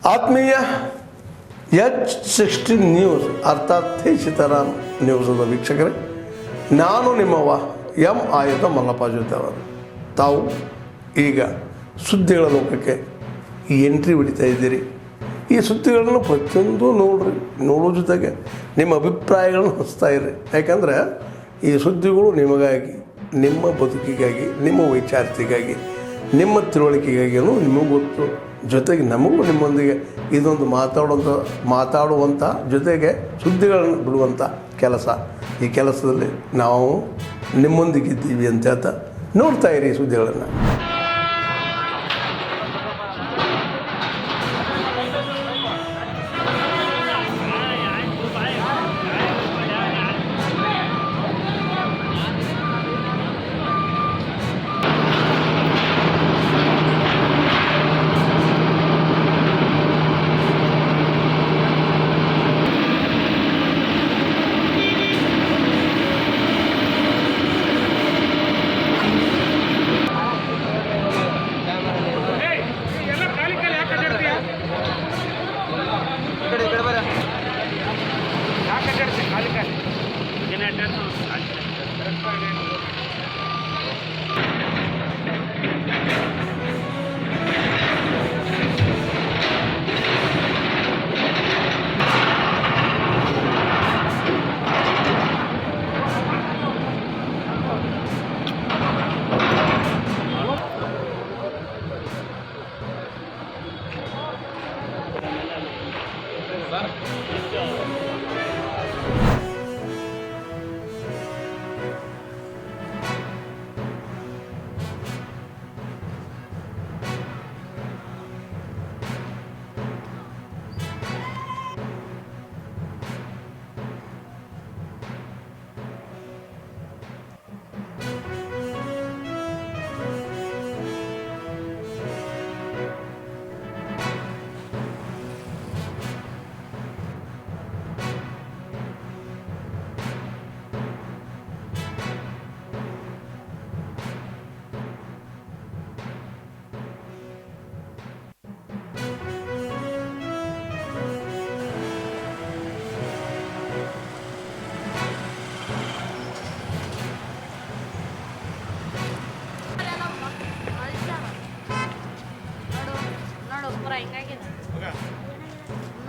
ಆತ್ಮೀಯ H16 news ಅರ್ಥಾತ್ ಸೀತಾರಾಮ್ ನ್ಯೂಸದ ವೀಕ್ಷಕರೇ, ನಾನು ನಿಮ್ಮವ ಎಂ ಆಯುಧ ಮಲ್ಲಪ್ಪ ಜೊತೆ ಅವರು. ತಾವು ಈಗ ಸುದ್ದಿಗಳ ಲೋಕಕ್ಕೆ ಎಂಟ್ರಿ ಹೊಡಿತಾ ಇದ್ದೀರಿ. ಈ ಸುದ್ದಿಗಳನ್ನು ಪ್ರತಿಯೊಂದು ನೋಡೋ ಜೊತೆಗೆ ನಿಮ್ಮ ಅಭಿಪ್ರಾಯಗಳನ್ನು ಹಚ್ತಾ ಇರ್ರಿ. ಯಾಕಂದರೆ ಈ ಸುದ್ದಿಗಳು ನಿಮಗಾಗಿ, ನಿಮ್ಮ ಬದುಕಿಗಾಗಿ, ನಿಮ್ಮ ವೈಚಾರಿಕೆಗಾಗಿ, ನಿಮ್ಮ ತಿಳುವಳಿಕೆಗಾಗಿಯೂ ನಿಮಗೂ ಗೊತ್ತು. ಜೊತೆಗೆ ನಮಗೂ ನಿಮ್ಮೊಂದಿಗೆ ಇದೊಂದು ಮಾತಾಡುವಂಥ ಜೊತೆಗೆ ಸುದ್ದಿಗಳನ್ನು ಬಿಡುವಂಥ ಕೆಲಸ. ಈ ಕೆಲಸದಲ್ಲಿ ನಾವು ನಿಮ್ಮೊಂದಿಗಿದ್ದೀವಿ ಅಂತ ಹೇಳ್ತಾ ನೋಡ್ತಾ ಇರಿ ಈ ಸುದ್ದಿಗಳನ್ನು.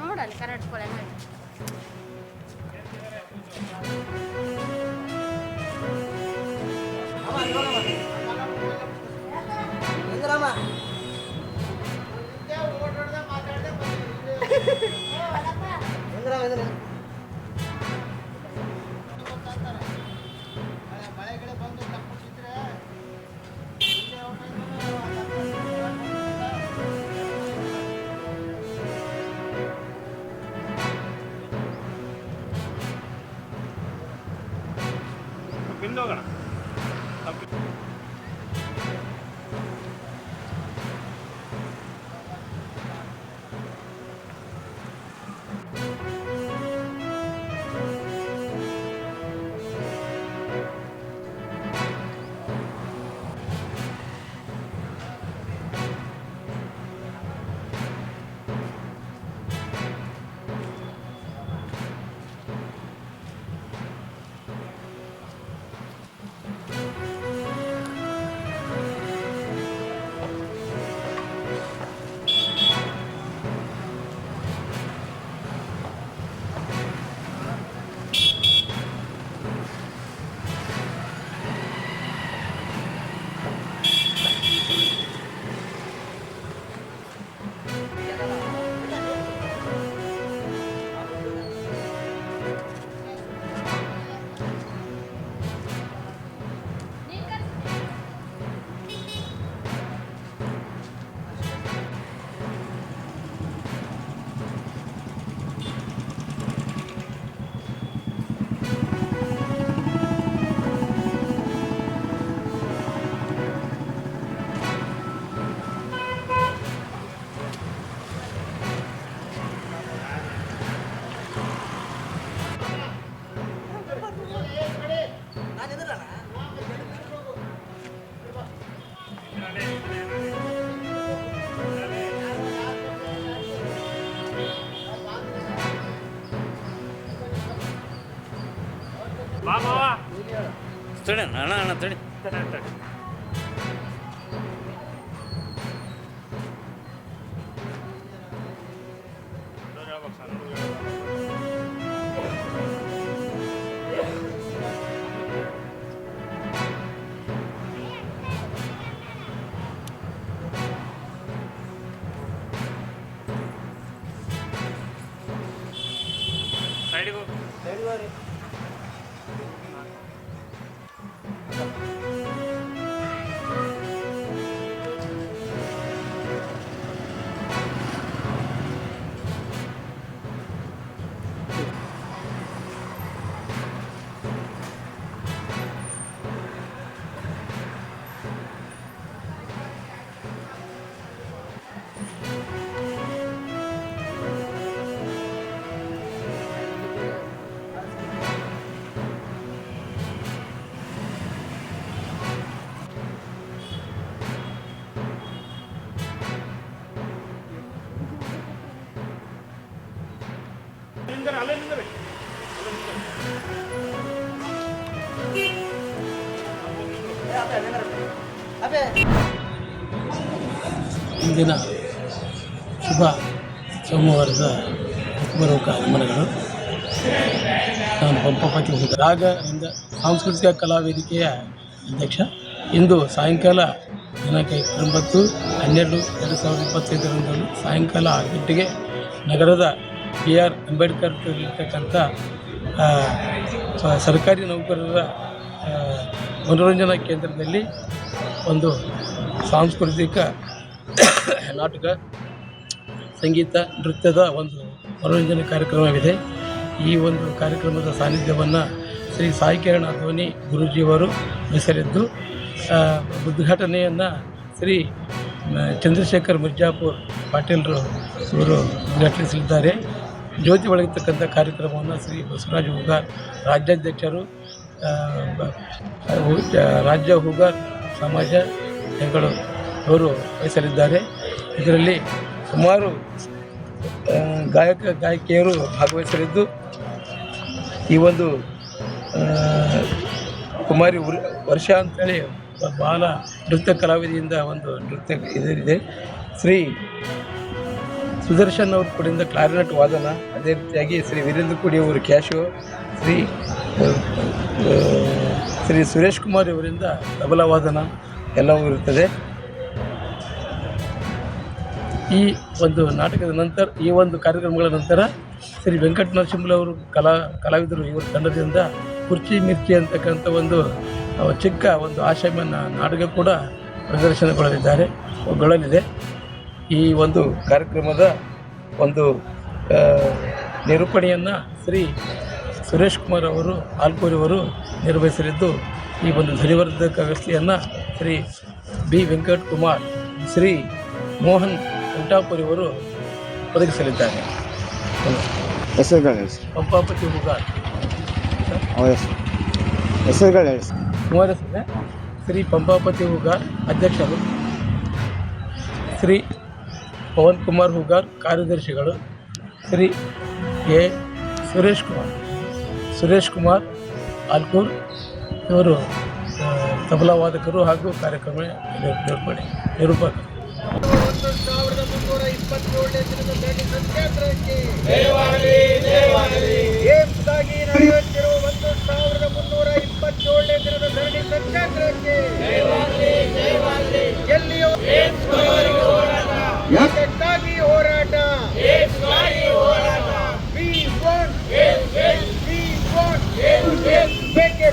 ನೋಡಲ್ಲಿ ಕರೆಕ್ಟ್ ಕೊಳೆ ಮಾಡಿ ಪಿಂಡೋಗಣ ತಡಿ ಅಣ್ಣ ತಡಿ ಇಂದಿನ ಶುಭ ಸೋಮವಾರದ ಹುಕ್ಕುಬರುವ ಕಾರ್ಯಕ್ರಮಗಳು ನಾನು ಪಂಪಪತಿ ರಾಗದಿಂದ ಸಾಂಸ್ಕೃತಿಕ ಕಲಾ ವೇದಿಕೆಯ ಅಧ್ಯಕ್ಷ. ಇಂದು ಸಾಯಂಕಾಲ ದಿನಾಂಕ 29/12/2025 ಸಾಯಂಕಾಲ 6 ಗಂಟೆಗೆ ನಗರದ BR ಅಂಬೇಡ್ಕರ್ ಇರ್ತಕ್ಕಂಥ ಸರ್ಕಾರಿ ನೌಕರರ ಮನೋರಂಜನಾ ಕೇಂದ್ರದಲ್ಲಿ ಒಂದು ಸಾಂಸ್ಕೃತಿಕ ನಾಟಕ, ಸಂಗೀತ, ನೃತ್ಯದ ಒಂದು ಮನೋರಂಜನೆ ಕಾರ್ಯಕ್ರಮವಿದೆ. ಈ ಒಂದು ಕಾರ್ಯಕ್ರಮದ ಸಾನ್ನಿಧ್ಯವನ್ನು ಶ್ರೀ ಸಾಯಿಕಿರಣ ಧ್ವನಿ ಗುರೂಜಿಯವರು ಹೆಸರಿದ್ದು ಉದ್ಘಾಟನೆಯನ್ನು ಶ್ರೀ ಚಂದ್ರಶೇಖರ್ ಮಿರ್ಜಾಪುರ್ ಪಾಟೀಲರು ಇವರು ಉದ್ಘಾಟಿಸಲಿದ್ದಾರೆ. ಜ್ಯೋತಿ ಬೆಳಗತಕ್ಕಂಥ ಕಾರ್ಯಕ್ರಮವನ್ನು ಶ್ರೀ ಬಸವರಾಜ ಹೂಗಾರ್ ರಾಜ್ಯಾಧ್ಯಕ್ಷರು, ರಾಜ್ಯ ಹೂಗಾರ್ ಸಮಾಜ ಹೆಂಗಳು ಅವರು ವಹಿಸಲಿದ್ದಾರೆ. ಇದರಲ್ಲಿ ಸುಮಾರು ಗಾಯಕಿಯರು ಭಾಗವಹಿಸಲಿದ್ದು, ಈ ಒಂದು ಕುಮಾರಿ ವರ್ಷ ಅಂತೇಳಿ ಬಾಲ ನೃತ್ಯ ಕಲಾವಿದೆಯಿಂದ ಒಂದು ನೃತ್ಯ ಇದರಿದೆ. ಶ್ರೀ ಸುದರ್ಶನ್ ಅವ್ರ ಕಡೆಯಿಂದ ಕ್ಲಾರಿನೆಟ್ ವಾದನ, ಅದೇ ರೀತಿಯಾಗಿ ಶ್ರೀ ವೀರೇಂದ್ರ ಕುಡಿ ಅವರು ಕ್ಯಾಶು, ಶ್ರೀ ಸುರೇಶ್ ಕುಮಾರ್ ಇವರಿಂದ ತಬಲಾ ವಾದನ ಎಲ್ಲವೂ ಇರುತ್ತದೆ. ಈ ಒಂದು ನಾಟಕದ ನಂತರ, ಈ ಒಂದು ಕಾರ್ಯಕ್ರಮಗಳ ನಂತರ ಶ್ರೀ ವೆಂಕಟ ನರಸಿಂಹರವರು ಕಲಾವಿದರು ಇವರ ತಂಡದಿಂದ ಕುರ್ಚಿ ಮಿರ್ಚಿ ಅಂತಕ್ಕಂಥ ಒಂದು ಚಿಕ್ಕ ಒಂದು ಆಶಯ ನಾಟಕ ಕೂಡ ಪ್ರದರ್ಶನಗೊಳ್ಳಲಿದೆ. ಈ ಒಂದು ಕಾರ್ಯಕ್ರಮದ ಒಂದು ನಿರೂಪಣೆಯನ್ನು ಶ್ರೀ ಸುರೇಶ್ ಕುಮಾರ್ ಅವರು ಆಲ್ಕೂರಿಯವರು ನಿರ್ವಹಿಸಲಿದ್ದು, ಈ ಒಂದು ಧ್ವನಿವರ್ಧಕ ವ್ಯವಸ್ಥೆಯನ್ನು ಶ್ರೀ ಬಿ ವೆಂಕಟ್ ಕುಮಾರ್, ಶ್ರೀ ಮೋಹನ್ ವೆಂಕಟಾಪುರಿಯವರು ಒದಗಿಸಲಿದ್ದಾರೆ. ಪಂಪಾಪತಿ ಹೂಗಾರ್ ಕುಮಾರಸ್ವಾಮಿ, ಶ್ರೀ ಪಂಪಾಪತಿ ಹೂಗಾರ್ ಅಧ್ಯಕ್ಷರು, ಶ್ರೀ ಪವನ್ ಕುಮಾರ್ ಹೂಗಾರ್ ಕಾರ್ಯದರ್ಶಿಗಳು, ಶ್ರೀ ಎ ಸುರೇಶ್ ಕುಮಾರ್ ಆಲ್ಕೂರ್ ಇವರು ತಬಲಾ ವಾದಕರು ಹಾಗೂ ಕಾರ್ಯಕ್ರಮ ನಿರೂಪಕರು. 1327ನೇ ದಿನದ ಧರಣಿ ಸತ್ಯಾಗ್ರಹಕ್ಕೆ ಏಮ್ಸ್ಗಾಗಿ ನಡೆಯುತ್ತಿರುವ 1327ನೇ ದಿನದ ಧರಣಿ ಸತ್ಯಾಗ್ರಹಕ್ಕೆ ಎಲ್ಲಿಯೂ ಯಾತಕ್ಕಾಗಿ ಹೋರಾಟ. ಬೇಕೇ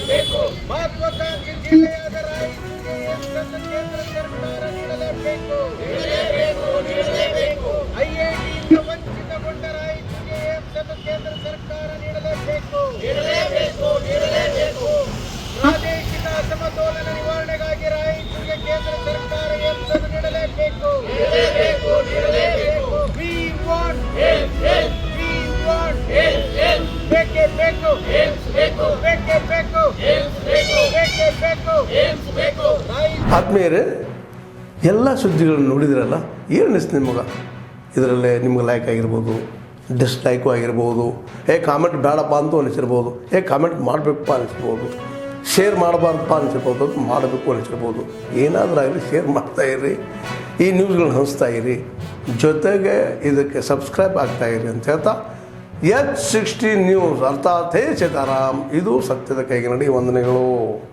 ಬೇಕು, ಮಹತ್ವಾಕಾಂಕ್ಷಿ ಜಿಲ್ಲೆಯಾದ ರಾಯಚೂರಿಗೆ ಕೇಂದ್ರ ಸರ್ಕಾರ ನೀಡಲೇಬೇಕು. ಐಐಟಿಯಿಂದ ವಂಚಿತಗೊಂಡ ರಾಯಚೂರಿಗೆ ಏಮ್ಸನ್ನು ಕೇಂದ್ರ ಸರ್ಕಾರ ನೀಡಲೇಬೇಕು. ಪ್ರಾದೇಶಿಕ ಅಸಮತೋಲನ ನಿವಾರಣೆಗಾಗಿ ರಾಯಚೂರಿಗೆ ಕೇಂದ್ರ ಸರ್ಕಾರ ಏಮ್ಸನ್ನು ನೀಡಲೇಬೇಕು. ಆತ್ಮೀಯರೇ, ಎಲ್ಲ ಸುದ್ದಿಗಳನ್ನು ನೋಡಿದ್ರಲ್ಲ, ಏನು ಅನಿಸ್ತು ನಿಮಗೆ? ಇದರಲ್ಲೇ ನಿಮ್ಗೆ ಲೈಕ್ ಆಗಿರ್ಬೋದು, ಡಿಸ್ಲೈಕು ಆಗಿರ್ಬೋದು, ಕಾಮೆಂಟ್ ಬೇಡಪ್ಪ ಅಂತೂ ಅನಿಸಿರ್ಬೋದು, ಕಾಮೆಂಟ್ ಮಾಡಬೇಕಪ್ಪ ಅನಿಸಿರ್ಬೋದು, ಶೇರ್ ಮಾಡಬಾರ್ದಪ್ಪ ಅನಿಸಿರ್ಬೋದು, ಅದು ಮಾಡಬೇಕು ಅನಿಸಿರ್ಬೋದು. ಏನಾದರೂ ಆಗಲಿ ಶೇರ್ ಮಾಡ್ತಾಯಿರಿ, ಈ ನ್ಯೂಸ್ಗಳನ್ನ ಹಂಚ್ತಾಯಿರಿ, ಜೊತೆಗೆ ಇದಕ್ಕೆ ಸಬ್ಸ್ಕ್ರೈಬ್ ಆಗ್ತಾಯಿರಿ ಅಂತ ಹೇಳ್ತಾ H16 ನ್ಯೂಸ್ ಅರ್ಥಾತ್ ಹೇ ಸೀತಾರಾಮ್, ಇದು ಸತ್ಯದ ಕೈಗೆ ನಡಿ. ವಂದನೆಗಳು.